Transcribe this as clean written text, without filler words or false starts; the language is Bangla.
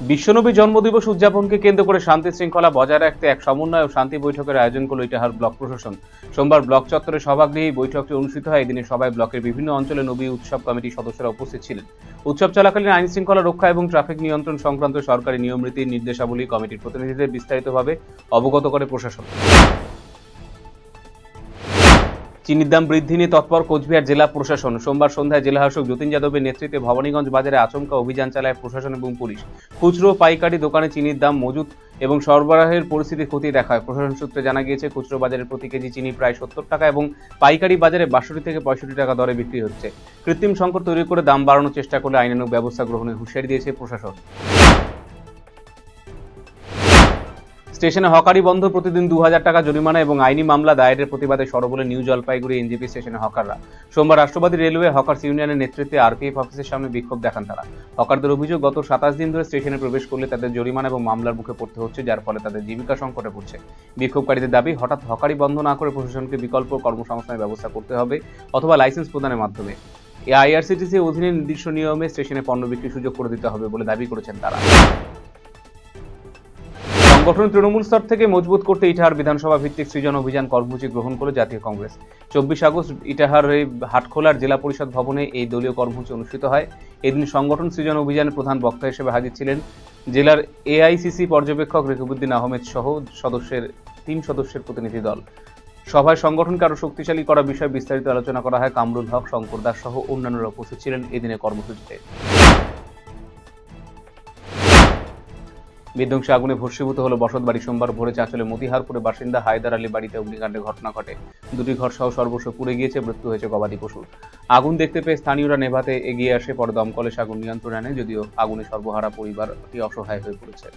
বিশ্বনবী জন্মদিবস উদযাপনকে কেন্দ্র করে শান্তি শৃঙ্খলা বজায় রাখতে এক সমন্বয় ও শান্তি বৈঠকের আয়োজন করল ইটাহার ব্লক প্রশাসন। সোমবার ব্লক চত্বরে সভাগৃহে এই বৈঠকটি অনুষ্ঠিত হয়। এদিনে সভায় ব্লকের বিভিন্ন অঞ্চলে নবী উৎসব কমিটির সদস্যরা উপস্থিত ছিলেন। উৎসব চলাকালীন আইন শৃঙ্খলা রক্ষা এবং ট্রাফিক নিয়ন্ত্রণ সংক্রান্ত সরকারি নিয়মনীতির নির্দেশাবলী কমিটির প্রতিনিধিদের বিস্তারিতভাবে অবগত করে প্রশাসন। চিনির দাম বৃদ্ধি নিয়ে তৎপর কোচবিহার জেলা প্রশাসন। সোমবার সন্ধ্যায় জেলা শাসক যতীন যাদবের নেতৃত্বে ভবানীগঞ্জ বাজারে আচমকা অভিযান চালায় প্রশাসন এবং পুলিশ। খুচরো পাইকারি দোকানে চিনির দাম মজুত এবং সরবরাহের পরিস্থিতি খতিয়ে দেখা হয়। প্রশাসন সূত্রে জানা গিয়েছে, খুচরো বাজারে প্রতি কেজি চিনি প্রায় 70 টাকা এবং পাইকারি বাজারে 62 থেকে 65 টাকা দরে বিক্রি হচ্ছে। কৃত্রিম সংকট তৈরি করে দাম বাড়ানোর চেষ্টা করলে আইনানুগ ব্যবস্থা গ্রহণের হুঁশিয়ারি দিয়েছে প্রশাসন। স্টেশনে হকারি বন্ধ, প্রতিদিন 2000 টাকা জরিমানা এবং আইনি মামলা দায়েরের প্রতিবাদে সরব হলেন নিউ জলপাইগুড়ি এনজেপি স্টেশনে হকাররা। সোমবার রাষ্ট্রবাদী রেলওয়ে হকার্স ইউনিয়নের নেতৃত্বে আরপিএফ অফিসের সামনে বিক্ষোভ দেখান তারা। হকারদের অভিযোগ, গত 27 দিন ধরে স্টেশনে প্রবেশ করলে তাদের জরিমানা এবং মামলার মুখে পড়তে হচ্ছে, যার ফলে তাদের জীবিকা সংকটে পড়ছে। বিক্ষোভকারীদের দাবি, হঠাৎ হকারি বন্ধ না করে প্রশাসনকে বিকল্প কর্মসংস্থানের ব্যবস্থা করতে হবে অথবা লাইসেন্স প্রদানের মাধ্যমে আইআরসিটিসি অধীনে নির্দিষ্ট নিয়মে স্টেশনে পণ্য বিক্রির সুযোগ করে দিতে হবে বলে দাবি করেছেন তারা। সংগঠন তৃণমূল স্তর থেকে মজবুত করতে ইটাহার বিধানসভা ভিত্তিক সৃজন অভিযান কর্মসূচি গ্রহণ করে জাতীয় কংগ্রেস। 24 আগস্ট ইটাহার হাটখোলার জেলা পরিষদ ভবনে এই দলীয় কর্মসূচি অনুষ্ঠিত হয়। এদিন সংগঠন সৃজন অভিযানের প্রধান বক্তা হিসেবে হাজির ছিলেন জেলার এআইসিসি পর্যবেক্ষক রেকিবউদ্দিন আহমেদ সহ 3 সদস্যের প্রতিনিধি দল। সভায় সংগঠনকে আরও শক্তিশালী করার বিষয়ে বিস্তারিত আলোচনা করা হয়। কামরুল হক, শঙ্কর দাস সহ অন্যান্যরা উপস্থিত ছিলেন এদিনের কর্মসূচিতে। বিধ্বংসী আগুনে ভস্মীভূত হলো বসতবাড়ি। সোমবার ভোরে চাঁচলে মতিহারপুরে বাসিন্দা হায়দার আলী বাড়িতে অগ্নিকাণ্ডের ঘটনা ঘটে। 2টি ঘর সহ সর্বস্ব পুড়ে গিয়েছে, মৃত্যু হয়েছে গবাদি পশুর। আগুন দেখতে পেয়ে স্থানীয়রা নেভাতে এগিয়ে আসে, পরে দমকলে আগুন নিয়ন্ত্রণে আনে, যদিও আগুনে সর্বহারা পরিবারটি অসহায় হয়ে পড়েছে।